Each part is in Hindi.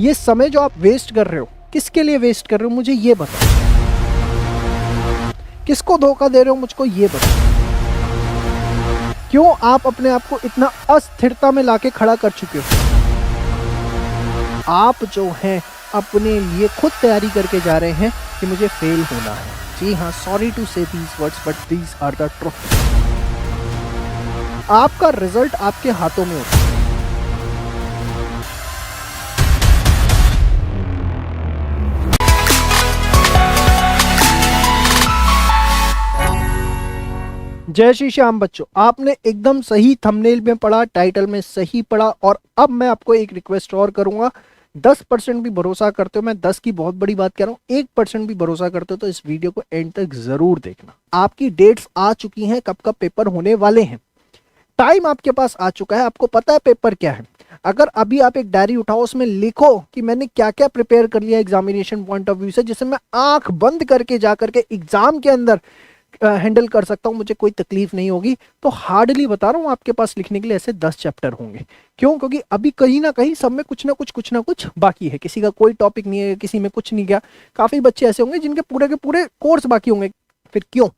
ये समय जो आप वेस्ट कर रहे हो, किसके लिए वेस्ट कर रहे हो मुझे ये बताओ। किसको धोखा दे रहे हो मुझको ये बताओ। क्यों आप अपने आप को इतना अस्थिरता में लाके खड़ा कर चुके हो। आप जो हैं अपने लिए खुद तैयारी करके जा रहे हैं कि मुझे फेल होना है। जी हाँ, sorry to say these words but these are the truth. आपका रिजल्ट आपके हाथों में होता है। जय श्री श्याम बच्चों, आपने एकदम सही थंबनेल में पढ़ा, टाइटल में सही पढ़ा। और अब मैं आपको एक रिक्वेस्ट और करूंगा, 10% भी भरोसा करते हो, मैं 10 की बहुत बड़ी बात कह रहा हूँ, 1% भी भरोसा करते हो तो इस वीडियो को एंड तक जरूर देखना। आपकी डेट्स आ चुकी हैं, कब कब पेपर होने वाले हैं, टाइम आपके पास आ चुका है, आपको पता है पेपर क्या है। अगर अभी आप एक डायरी उठाओ, उसमें लिखो कि मैंने क्या क्या प्रिपेयर कर लिया एग्जामिनेशन पॉइंट ऑफ व्यू से, जिससे मैं आंख बंद करके जा करके एग्जाम के अंदर हैंडल कर सकता हूं, मुझे कोई तकलीफ नहीं होगी। तो हार्डली बता रहा हूं आपके पास लिखने के लिए ऐसे 10 चैप्टर होंगे। क्यों? क्योंकि अभी कहीं ना कहीं सब में कुछ ना कुछ बाकी है। किसी का कोई टॉपिक नहीं है, किसी में कुछ नहीं गया। काफी बच्चे ऐसे होंगे जिनके पूरे के पूरे कोर्स बाकी होंगे। फिर क्यों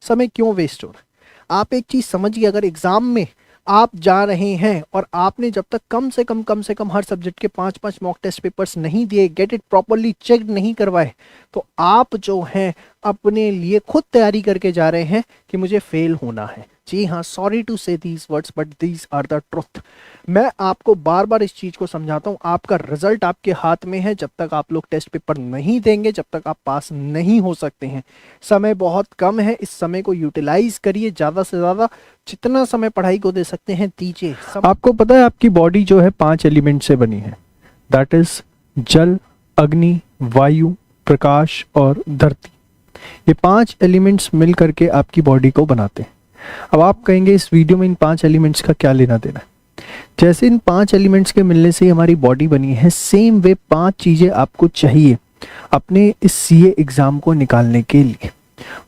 समय क्यों वेस्ट हो रहा है? आप एक चीज समझिए, अगर एग्जाम में आप जा रहे हैं और आपने जब तक कम से कम हर सब्जेक्ट के 5-5 मॉक टेस्ट पेपर्स नहीं दिए, गेट इट प्रॉपरली चेक्ड नहीं करवाए, तो आप जो हैं अपने लिए खुद तैयारी करके जा रहे हैं कि मुझे फेल होना है। जी हाँ, sorry to say these words but these are the truth. मैं आपको बार बार इस चीज को समझाता हूँ, आपका रिजल्ट आपके हाथ में है। जब तक आप लोग टेस्ट पेपर नहीं देंगे, जब तक आप पास नहीं हो सकते हैं। समय बहुत कम है, इस समय को यूटिलाइज करिए, ज्यादा से ज्यादा जितना समय पढ़ाई को दे सकते हैं दीजिए। आपको पता है आपकी बॉडी जो है 5 एलिमेंट से बनी है, दैट इज जल, अग्नि, वायु, प्रकाश और धरती। ये 5 एलिमेंट्स मिल करके आपकी बॉडी को बनाते हैं। अब आप कहेंगे इस वीडियो में इन 5 एलिमेंट्स का क्या लेना देना है? जैसे इन 5 एलिमेंट्स के मिलने से हमारी बॉडी बनी है, सेम वे 5 चीजें आपको चाहिए अपने इस सीए एग्जाम को निकालने के लिए।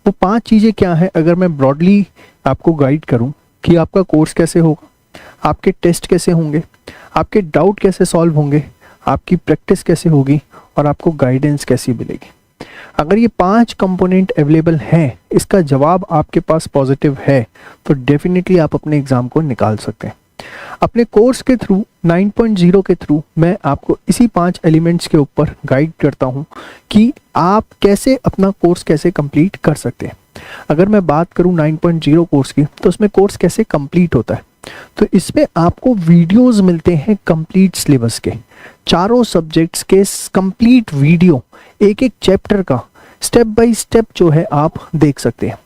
वो 5 चीजें क्या है? अगर मैं ब्रॉडली आपको गाइड करूं कि आपका कोर्स कैसे होगा, आपके टेस्ट कैसे होंगे, आपके डाउट कैसे सॉल्व होंगे, आपकी प्रैक्टिस कैसे होगी और आपको गाइडेंस कैसी मिलेगी। अगर ये 5 कंपोनेंट अवेलेबल हैं, इसका जवाब आपके पास पॉजिटिव है, तो डेफिनेटली आप अपने एग्जाम को निकाल सकते हैं। अपने कोर्स के थ्रू 9.0 के थ्रू मैं आपको इसी 5 एलिमेंट्स के ऊपर गाइड करता हूं कि आप कैसे अपना कोर्स कैसे कंप्लीट कर सकते हैं। अगर मैं बात करूं 9.0 कोर्स की, तो उसमें कोर्स कैसे कंप्लीट होता है, तो इसमें आपको वीडियोस मिलते हैं कंप्लीट सिलेबस के, चारों सब्जेक्ट्स के कंप्लीट वीडियो, एक एक चैप्टर का स्टेप बाय स्टेप जो है आप देख सकते हैं।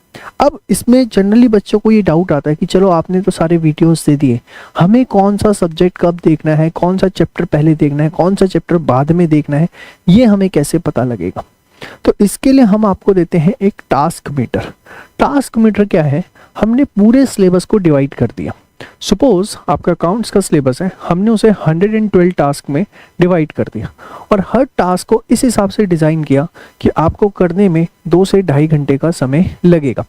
अब इसमें जनरली बच्चों को ये डाउट आता है कि चलो आपने तो सारे वीडियोस दे दिए, हमें कौन सा सब्जेक्ट कब देखना है, कौन सा चैप्टर पहले देखना है, कौन सा चैप्टर बाद में देखना है, ये हमें कैसे पता लगेगा? तो इसके लिए हम आपको देते हैं एक टास्क मीटर। टास्क मीटर क्या है? हमने पूरे सिलेबस को डिवाइड कर दिया। सपोज आपका अकाउंट्स का सिलेबस है, हमने उसे 112 टास्क में डिवाइड कर दिया और हर टास्क को इस हिसाब से डिज़ाइन किया कि आपको करने में 2 से 2.5 घंटे का समय लगेगा।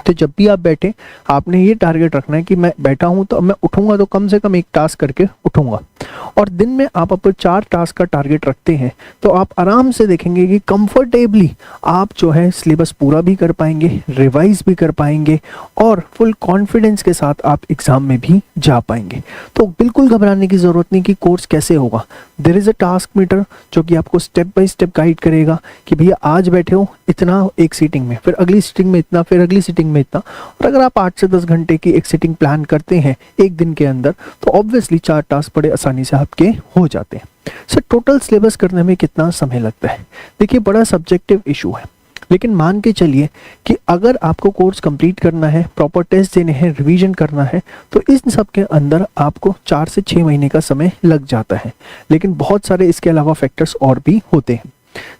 तो जब भी आप बैठे, आपने ये टारगेट रखना है कि मैं बैठा हूं तो मैं उठूंगा तो कम से कम एक टास्क करके उठूंगा। और दिन में आप अगर 4 टास्क का टारगेट रखते हैं तो आप आराम से देखेंगे कि कंफर्टेबली आप जो है सिलेबस पूरा भी कर पाएंगे, रिवाइज भी कर पाएंगे और फुल कॉन्फिडेंस के साथ आप एग्जाम में भी जा पाएंगे। तो बिल्कुल घबराने की जरूरत नहीं कि कोर्स कैसे होगा। There is a task meter जो कि आपको स्टेप बाय स्टेप गाइड करेगा कि भैया आज बैठे हो इतना एक सीटिंग में, फिर अगली सीटिंग में इतना, फिर अगली सीटिंग में इतना। और अगर आप 8 से 10 घंटे की एक सीटिंग प्लान करते हैं एक दिन के अंदर, तो ऑब्वियसली 4 टास्क बड़े आसानी से आपके हो जाते हैं। सर टोटल सिलेबस करने में कितना समय लगता है? देखिए बड़ा सब्जेक्टिव इशू है, लेकिन मान के चलिए कि अगर आपको कोर्स कंप्लीट करना है, प्रॉपर टेस्ट देने हैं, रिवीजन करना है, तो इन सब के अंदर आपको 4 से 6 महीने का समय लग जाता है। लेकिन बहुत सारे इसके अलावा फैक्टर्स और भी होते हैं।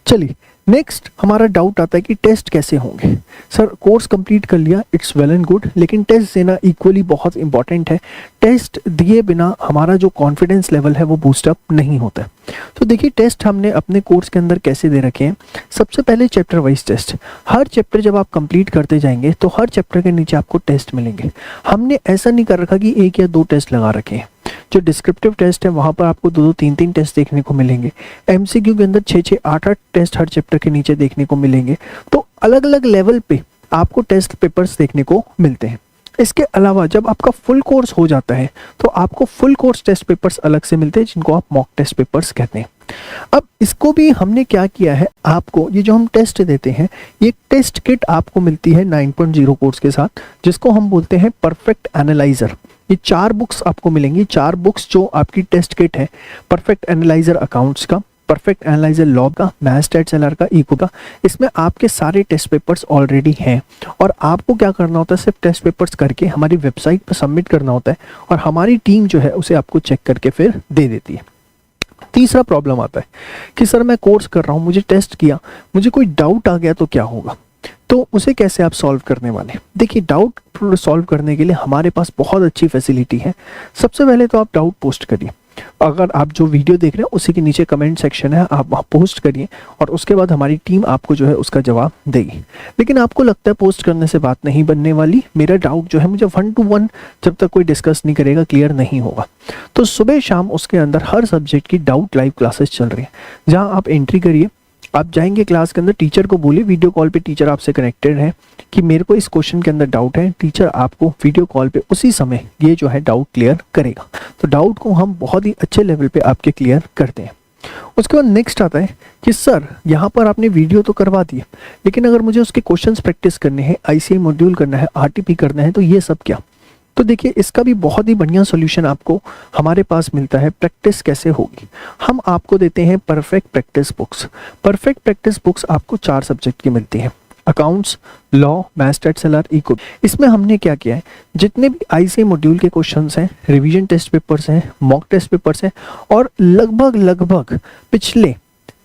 चलिए नेक्स्ट हमारा डाउट आता है कि टेस्ट कैसे होंगे। सर कोर्स कंप्लीट कर लिया, इट्स वेल एंड गुड, लेकिन टेस्ट देना इक्वली बहुत इंपॉर्टेंट है। टेस्ट दिए बिना हमारा जो कॉन्फिडेंस लेवल है वो बूस्टअप नहीं होता है। तो देखिए टेस्ट हमने अपने कोर्स के अंदर कैसे दे रखे हैं। सबसे पहले चैप्टर वाइज टेस्ट, हर चैप्टर जब आप कंप्लीट करते जाएंगे तो हर चैप्टर के नीचे आपको टेस्ट मिलेंगे। हमने ऐसा नहीं कर रखा कि 1 या 2 टेस्ट लगा रखे हैं, जो डिस्क्रिप्टिव टेस्ट है वहाँ पर आपको 2-2, 3-3 टेस्ट देखने को मिलेंगे। एमसीक्यू के अंदर 6-6, 8-8 टेस्ट हर चैप्टर के नीचे देखने को मिलेंगे। तो अलग अलग लेवल पे आपको टेस्ट पेपर्स देखने को मिलते हैं। इसके अलावा जब आपका फुल कोर्स हो जाता है तो आपको फुल कोर्स टेस्ट पेपर्स अलग से मिलते हैं, जिनको आप मॉक टेस्ट पेपर्स कहते हैं। अब इसको भी हमने क्या किया है, आपको ये जो हम टेस्ट देते हैं, ये टेस्ट किट आपको मिलती है 9.0 कोर्स के साथ, जिसको हम बोलते हैं परफेक्ट एनालाइजर। ये 4 बुक्स आपको मिलेंगी, 4 बुक्स जो आपकी टेस्ट किट है, परफेक्ट एनालाइजर अकाउंट्स का, परफेक्ट एनालाइजर लॉ का, मैथ्स का, इको का। इसमें आपके सारे टेस्ट पेपर्स ऑलरेडी हैं और आपको क्या करना होता है, सिर्फ टेस्ट पेपर्स करके हमारी वेबसाइट पर सबमिट करना होता है और हमारी टीम जो है उसे आपको चेक करके फिर दे देती है। तीसरा प्रॉब्लम आता है कि सर मैं कोर्स कर रहा हूँ, मुझे टेस्ट किया, मुझे कोई डाउट आ गया तो क्या होगा, तो उसे कैसे आप सॉल्व करने वाले हैं। देखिए, डाउट सॉल्व करने के लिए हमारे पास बहुत अच्छी फैसिलिटी है। सबसे पहले तो आप डाउट पोस्ट करिए। अगर आप जो वीडियो देख रहे हैं उसी के नीचे कमेंट सेक्शन है, आप वहाँ पोस्ट करिए और उसके बाद हमारी टीम आपको जो है उसका जवाब देगी। लेकिन आपको लगता है पोस्ट करने से बात नहीं बनने वाली, मेरा डाउट जो है मुझे 1 to 1 जब तक कोई डिस्कस नहीं करेगा क्लियर नहीं होगा, तो सुबह शाम उसके अंदर हर सब्जेक्ट की डाउट लाइव क्लासेस चल रही है, जहाँ आप एंट्री करिए, आप जाएंगे क्लास के अंदर, टीचर को बोलिए, वीडियो कॉल पे टीचर आपसे कनेक्टेड है कि मेरे को इस क्वेश्चन के अंदर डाउट है, टीचर आपको वीडियो कॉल पे उसी समय ये जो है डाउट क्लियर करेगा। तो डाउट को हम बहुत ही अच्छे लेवल पे आपके क्लियर करते हैं। उसके बाद नेक्स्ट आता है कि सर यहाँ पर आपने वीडियो तो करवा दिया, लेकिन अगर मुझे उसके क्वेश्चंस प्रैक्टिस करने हैं, ICI मॉड्यूल करना है, RTP करना है, तो ये सब क्या। तो देखिए, इसका भी बहुत ही बढ़िया सॉल्यूशन आपको हमारे पास मिलता है। प्रैक्टिस कैसे होगी, हम आपको देते हैं perfect practice books. Perfect practice books आपको 4 सब्जेक्ट की मिलती हैं, अकाउंट्स, लॉ, मैथ्स, इको। इसमें हमने क्या किया है, जितने भी ICI मॉड्यूल के क्वेश्चंस हैं, रिवीजन टेस्ट पेपर्स हैं, मॉक टेस्ट पेपर्स हैं और लगभग पिछले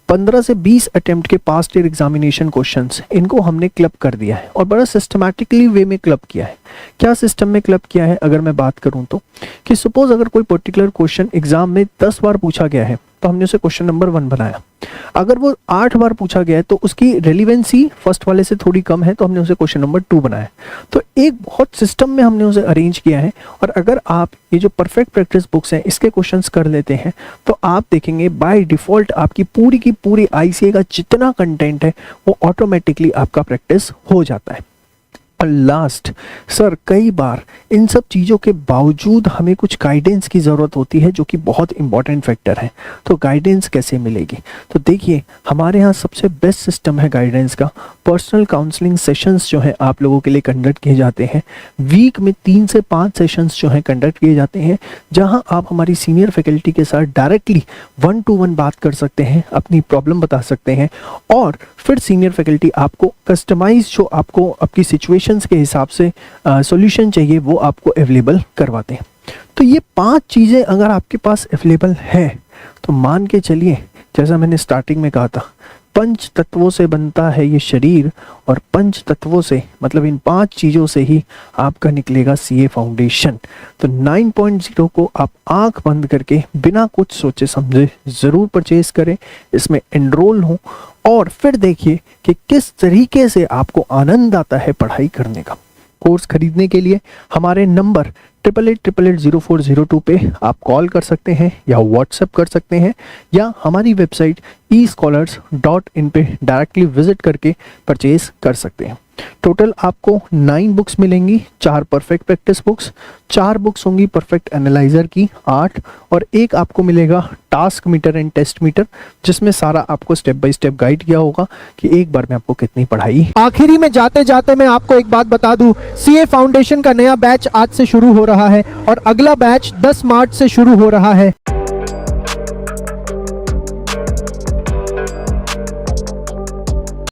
15 से 20 अटेम्प्ट के पास्ट ईयर एग्जामिनेशन क्वेश्चंस, इनको हमने क्लब कर दिया है और बड़ा सिस्टमैटिकली वे में क्लब किया है। क्या सिस्टम में क्लब किया है, अगर मैं बात करूं तो कि सपोज अगर कोई पर्टिकुलर क्वेश्चन एग्जाम में 10 बार पूछा गया है तो हमने उसे क्वेश्चन नंबर 1 बनाया। अगर वो 8 बार पूछा गया है तो उसकी रेलिवेंसी फर्स्ट वाले से थोड़ी कम है, तो हमने उसे क्वेश्चन नंबर 2 बनाया। तो एक बहुत सिस्टम में हमने उसे अरेंज किया है। और अगर आप ये जो परफेक्ट प्रैक्टिस बुक्स हैं इसके क्वेश्चंस कर लेते हैं तो आप देखेंगे बाय डिफॉल्ट आपकी पूरी की पूरी ICI का जितना कंटेंट है वो ऑटोमेटिकली आपका प्रैक्टिस हो जाता है। और लास्ट, सर कई बार इन सब चीज़ों के बावजूद हमें कुछ गाइडेंस की ज़रूरत होती है, जो कि बहुत इंपॉर्टेंट फैक्टर है। तो गाइडेंस कैसे मिलेगी, तो देखिए हमारे यहाँ सबसे बेस्ट सिस्टम है गाइडेंस का। पर्सनल काउंसलिंग सेशंस जो है आप लोगों के लिए कंडक्ट किए जाते हैं। वीक में 3 से 5 सेशंस जो है कंडक्ट किए जाते हैं, जहाँ आप हमारी सीनियर फैकल्टी के साथ डायरेक्टली 1 to 1 बात कर सकते हैं, अपनी प्रॉब्लम बता सकते हैं और फिर सीनियर फैकल्टी आपको कस्टमाइज जो आपको आपकी सिचुएशन के हिसाब से सॉल्यूशन चाहिए वो आपको अवेलेबल करवाते हैं। तो ये 5 चीज़ें अगर आपके पास अवेलेबल है तो मान के चलिए, जैसा मैंने स्टार्टिंग में कहा था, 5 तत्वों से बनता है ये शरीर और 5 तत्वों से मतलब इन 5 चीज़ों से ही आपका निकलेगा CA फाउंडेशन। तो 9.0 को आप आंख बंद करके बिना कुछ सोचे समझे ज़रूर परचेज करें, इसमें एनरोल हों और फिर देखिए कि किस तरीके से आपको आनंद आता है पढ़ाई करने का। कोर्स खरीदने के लिए हमारे नंबर 88880402 पे आप कॉल कर सकते हैं या व्हाट्सएप कर सकते हैं या हमारी वेबसाइट escholars.in पे डायरेक्टली विजिट करके परचेज कर सकते हैं। टोटल आपको 9 बुक्स मिलेंगी, 4 परफेक्ट प्रैक्टिस बुक्स, 4 बुक्स होंगी परफेक्ट एनालाइजर की 8 और एक आपको मिलेगा task meter and test meter, जिसमें सारा आपको स्टेप बाय स्टेप गाइड किया होगा कि एक बार में आपको कितनी पढ़ाई। आखिरी में जाते जाते मैं आपको एक बात बता दूं, CA फाउंडेशन का नया बैच आज से शुरू हो रहा है और अगला बैच 10 मार्च से शुरू हो रहा है।